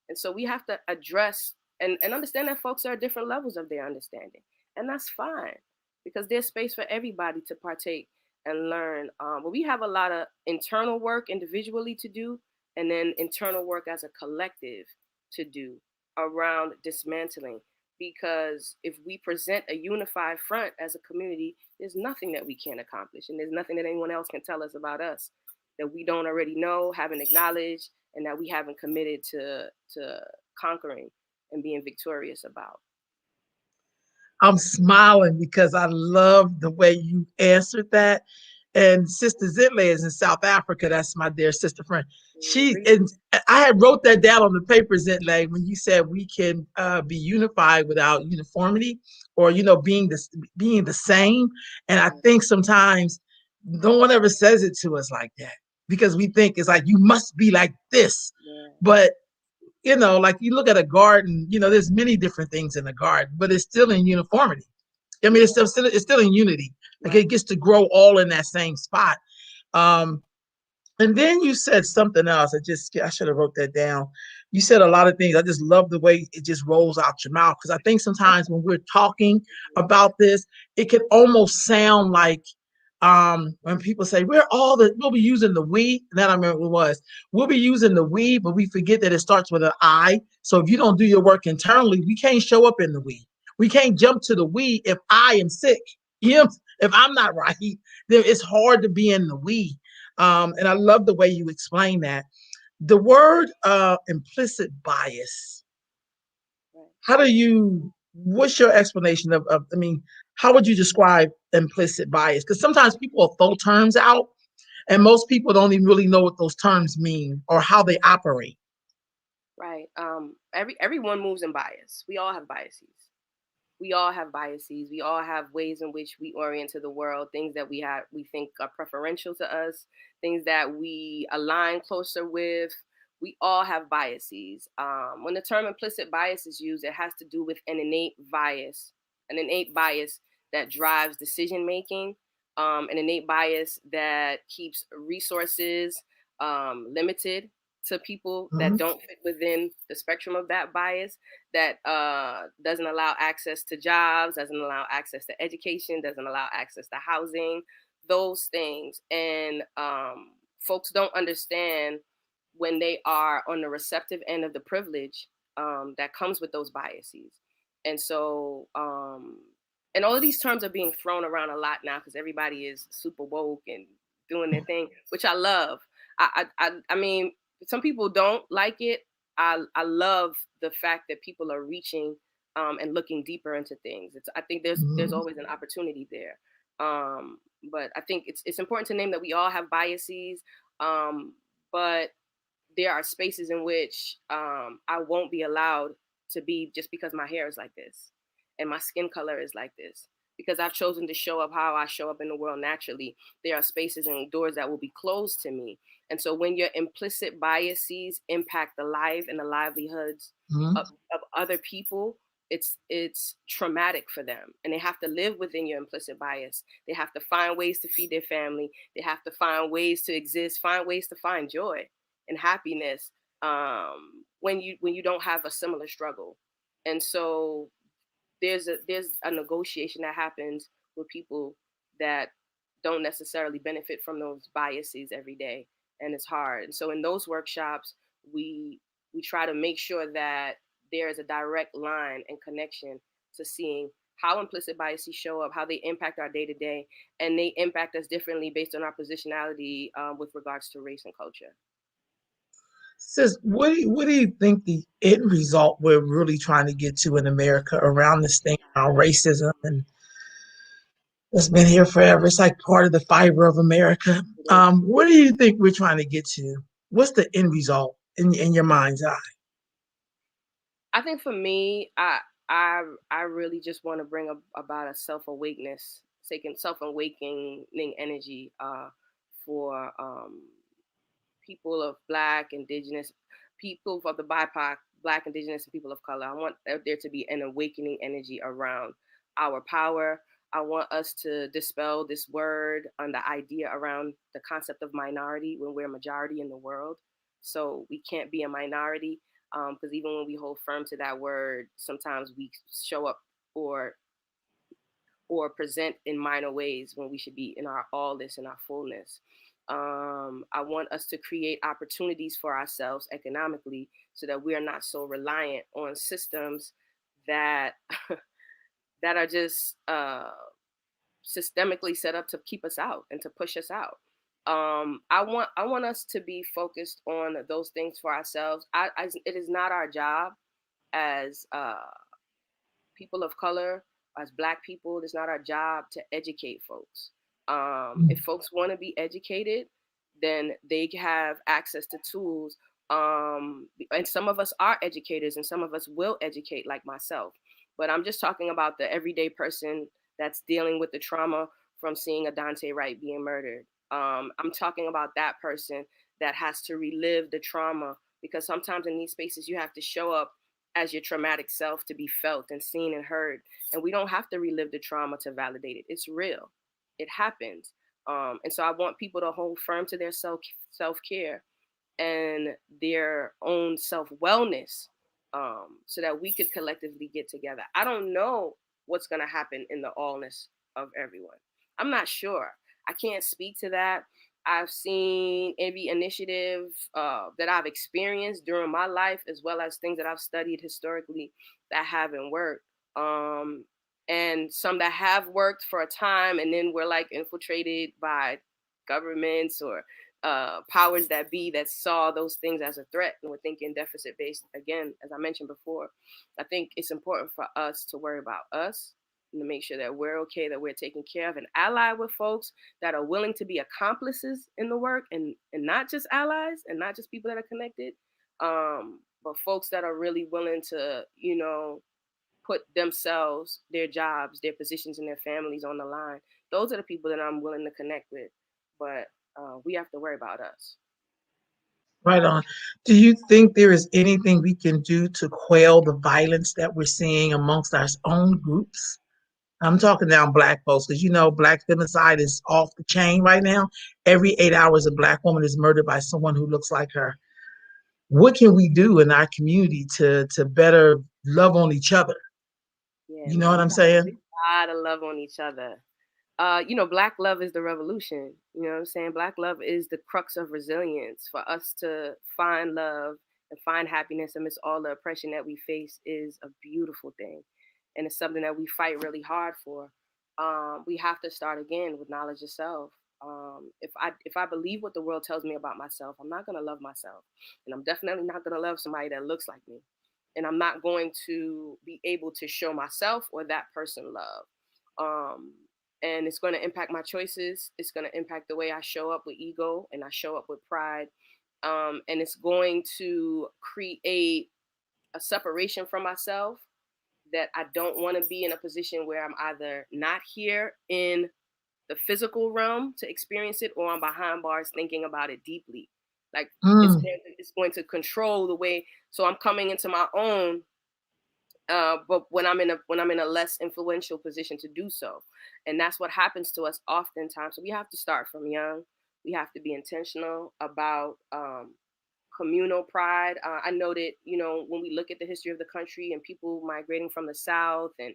And so we have to address and understand that folks are at different levels of their understanding. And that's fine, because there's space for everybody to partake and learn. But we have a lot of internal work individually to do, and then internal work as a collective to do around dismantling. Because if we present a unified front as a community, there's nothing that we can't accomplish. And there's nothing that anyone else can tell us about us that we don't already know, haven't acknowledged, and that we haven't committed to conquering and being victorious about. I'm smiling because I love the way you answered that. And Sister Zintle is in South Africa. That's my dear sister friend. I had wrote that down on the paper, Zintle, when you said we can be unified without uniformity, or being the same. And I think sometimes no one ever says it to us like that, because we think it's like you must be like this. Yeah. But like you look at a garden, there's many different things in a garden, but it's still in uniformity. I mean, it's still in unity. Like it gets to grow all in that same spot. And then you said something else. I should have wrote that down. You said a lot of things. I just love the way it just rolls out your mouth, because I think sometimes when we're talking about this, it can almost sound like when people say we'll be using the we. Then I remember what it was. We'll be using the we, but we forget that it starts with an I. So if you don't do your work internally, we can't show up in the we. We can't jump to the we if I am sick. If I'm not right, then it's hard to be in the we. And I love the way you explain that. The word implicit bias. How do you? What's your explanation of? I mean, how would you describe implicit bias? Because sometimes people will throw terms out, and most people don't even really know what those terms mean or how they operate. Right. Everyone moves in bias. We all have biases. We all have biases. We all have ways in which we orient to the world, things that we think are preferential to us, things that we align closer with. We all have biases. When the term implicit bias is used, it has to do with an innate bias that drives decision making, an innate bias that keeps resources limited to people that Mhm. don't fit within the spectrum of that bias, that doesn't allow access to jobs, doesn't allow access to education, doesn't allow access to housing, those things. And folks don't understand when they are on the receptive end of the privilege that comes with those biases. And so, and all of these terms are being thrown around a lot now because everybody is super woke and doing their thing, which I love. I mean, some people don't like it. I love the fact that people are reaching and looking deeper into things. I think there's Mhm. always an opportunity there. But I think it's important to name that we all have biases. But there are spaces in which I won't be allowed to be just because my hair is like this and my skin color is like this. Because I've chosen to show up how I show up in the world naturally, there are spaces and doors that will be closed to me. And so when your implicit biases impact the life and the livelihoods Mhm. of other people, it's traumatic for them. And they have to live within your implicit bias. They have to find ways to feed their family. They have to find ways to exist, find ways to find joy and happiness when you don't have a similar struggle. And so there's a negotiation that happens with people that don't necessarily benefit from those biases every day, and it's hard. And so in those workshops, we we try to make sure that there is a direct line and connection to seeing how implicit biases show up, how they impact our day to day, and they impact us differently based on our positionality with regards to race and culture. Sis, what do you think the end result we're really trying to get to in America around this thing around racism and it's been here forever. It's like part of the fiber of America. It is. What do you think we're trying to get to? What's the end result in your mind's eye? I think for me, I really just want to bring about a self awakeness, taking self awakening energy for people of Black, Indigenous, people of the BIPOC, Black, Indigenous, and people of color. I want there to be an awakening energy around our power. I want us to dispel this word and the idea around the concept of minority when we're a majority in the world. So we can't be a minority because even when we hold firm to that word, sometimes we show up or or present in minor ways when we should be in our allness and our fullness. I want us to create opportunities for ourselves economically so that we are not so reliant on systems that that are just systemically set up to keep us out and to push us out. I want us to be focused on those things for ourselves. It is not our job as people of color, as Black people. It's not our job to educate folks. If folks want to be educated, then they have access to tools. And some of us are educators, and some of us will educate, like myself. But I'm just talking about the everyday person that's dealing with the trauma from seeing a Dante Wright being murdered. I'm talking about that person that has to relive the trauma because sometimes in these spaces you have to show up as your traumatic self to be felt and seen and heard. And we don't have to relive the trauma to validate it. It's real. It happens. And so I want people to hold firm to their self care and their own self wellness, so that we could collectively get together. I don't know what's going to happen in the allness of everyone. I'm not sure. I can't speak to that. I've seen every initiative that I've experienced during my life, as well as things that I've studied historically that haven't worked. And some that have worked for a time and then were like infiltrated by governments or powers that be that saw those things as a threat and were thinking deficit based. Again, as I mentioned before, I think it's important for us to worry about us and to make sure that we're okay, that we're taken care of, and ally with folks that are willing to be accomplices in the work, and not just allies and not just people that are connected, but folks that are really willing to, put themselves, their jobs, their positions, and their families on the line. Those are the people that I'm willing to connect with. But we have to worry about us. Right on. Do you think there is anything we can do to quell the violence that we're seeing amongst our own groups? I'm talking now Black folks, because Black femicide is off the chain right now. Every 8 hours, a Black woman is murdered by someone who looks like her. What can we do in our community to better love on each other? Yeah, You know what I'm saying? We gotta love on each other. Black love is the revolution. You know what I'm saying? Black love is the crux of resilience. For us to find love and find happiness amidst all the oppression that we face is a beautiful thing. And it's something that we fight really hard for. We have to start again with knowledge of self. If I believe what the world tells me about myself, I'm not gonna love myself. And I'm definitely not gonna love somebody that looks like me. And I'm not going to be able to show myself or that person love. And it's going to impact my choices. It's going to impact the way I show up with ego and I show up with pride. And it's going to create a separation from myself that I don't want to be in a position where I'm either not here in the physical realm to experience it, or I'm behind bars thinking about it deeply. Like it's going to control the way. So I'm coming into my own. But when I'm in a less influential position to do so, and that's what happens to us oftentimes. So we have to start from young. We have to be intentional about communal pride. I know that when we look at the history of the country and people migrating from the South and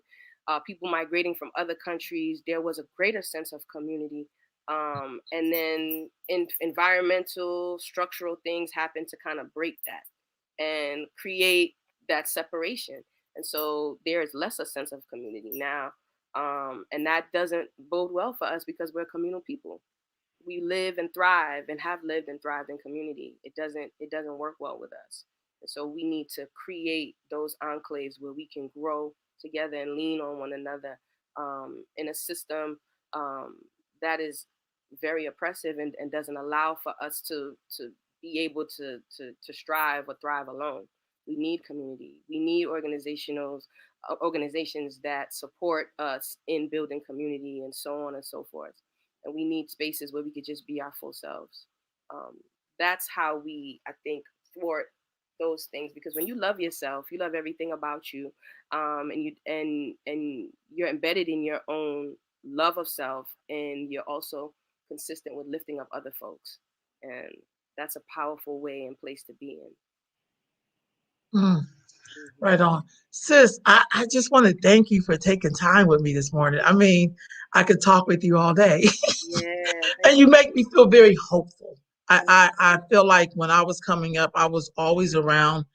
people migrating from other countries, there was a greater sense of community. And then environmental, structural things happen to kind of break that and create that separation. And so there is less a sense of community now. And that doesn't bode well for us because we're communal people. We live and thrive and have lived and thrived in community. It doesn't work well with us. And so we need to create those enclaves where we can grow together and lean on one another in a system that is very oppressive and doesn't allow for us to be able to strive or thrive alone. We need community. We need organizations that support us in building community and so on and so forth. And we need spaces where we could just be our full selves. That's how we, I think, thwart those things. Because when you love yourself, you love everything about you, and you're embedded in your own love of self, and you're also consistent with lifting up other folks. And that's a powerful way and place to be in. Right on. Sis, I just want to thank you for taking time with me this morning. I mean, I could talk with you all day. Yeah. And you make me feel very hopeful. I feel like when I was coming up, I was always around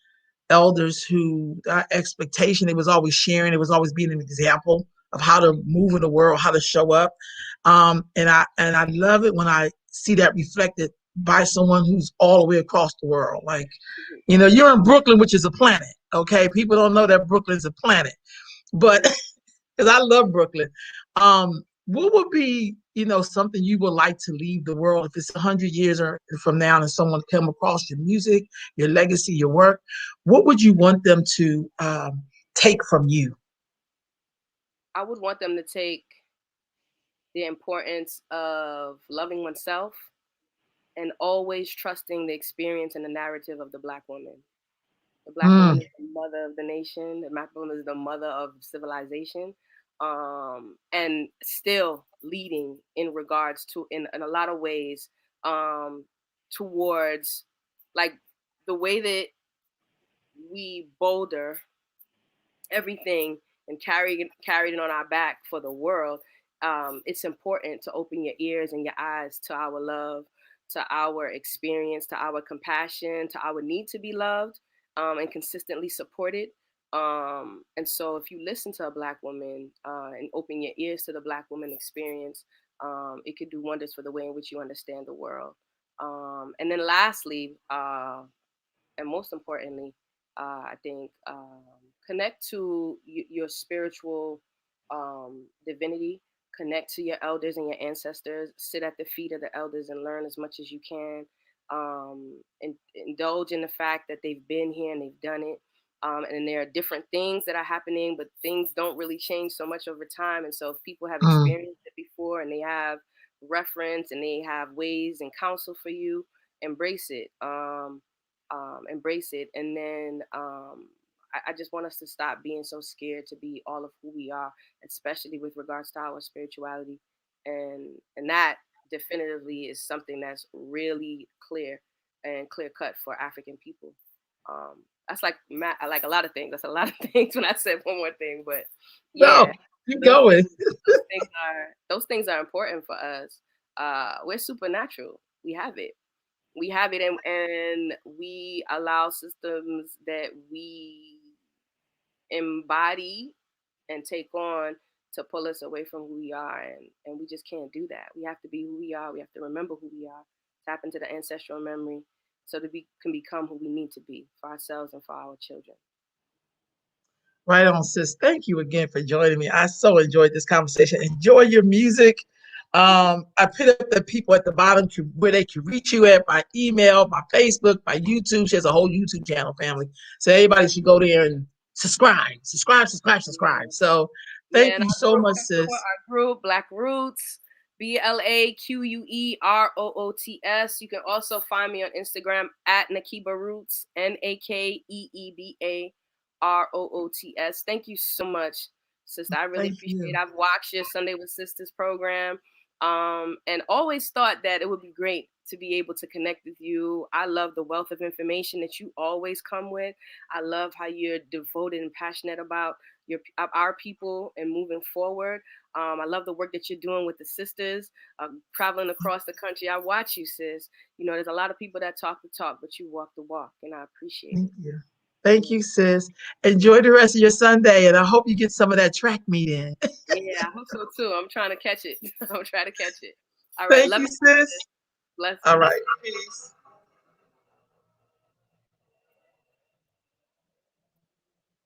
elders who expectation, it was always sharing, it was always being an example of how to move in the world, how to show up. And I love it when I see that reflected by someone who's all the way across the world. Like, you're in Brooklyn, which is a planet. Okay. People don't know that Brooklyn's a planet, but because I love Brooklyn. What would be, something you would like to leave the world if it's 100 years or from now and someone come across your music, your legacy, your work? What would you want them to take from you? I would want them to take the importance of loving oneself and always trusting the experience and the narrative of the Black woman. The Black woman is the mother of the nation. The Black woman is the mother of civilization. And still leading in regards to, in a lot of ways, towards like the way that we boulder everything and carry it on our back for the world. It's important to open your ears and your eyes to our love, to our experience, to our compassion, to our need to be loved and consistently supported. And so if you listen to a Black woman and open your ears to the Black woman experience, it could do wonders for the way in which you understand the world. And then lastly, and most importantly, I think connect to your spiritual divinity. Connect to your elders and your ancestors. Sit at the feet of the elders and learn as much as you can. And indulge in the fact that they've been here and they've done it. And there are different things that are happening, but things don't really change so much over time. And so if people have experienced it before and they have reference and they have ways and counsel for you, embrace it. Embrace it. And then I just want us to stop being so scared to be all of who we are, especially with regards to our spirituality. And that definitively is something that's really clear and clear cut for African people. That's like a lot of things. That's a lot of things when I said one more thing, but yeah, no, keep going. Those things are important for us. We're supernatural. We have it. We have it, and we allow systems that we embody and take on to pull us away from who we are, and we just can't do that. We have to be who we are. We have to remember who we are, tap into the ancestral memory so that we can become who we need to be for ourselves and for our children. Right on, sis. Thank you again for joining me. I so enjoyed this conversation. Enjoy your music. I put up the people at the bottom where they can reach you at by email, by Facebook, by YouTube. She has a whole YouTube channel, family. So everybody should go there and subscribe. So thank you so much, sis. Our group, Black Roots, BLAQUEROOTS. You can also find me on Instagram at Nakeeba Roots, NAKEEBAROOTS. Thank you so much, sister. I really appreciate it. I've watched your Sunday with Sisters program, and always thought that it would be great to be able to connect with you. I love the wealth of information that you always come with. I love how you're devoted and passionate about our people and moving forward. I love the work that you're doing with the sisters, traveling across the country. I watch you, sis. You know, there's a lot of people that talk the talk, but you walk the walk, and I appreciate it. Thank you, sis. Enjoy the rest of your Sunday, and I hope you get some of that track meet in. Yeah, I hope so too. I'm trying to catch it. I'm trying to catch it. All right. Thank you, sis. Bless. All right. Peace.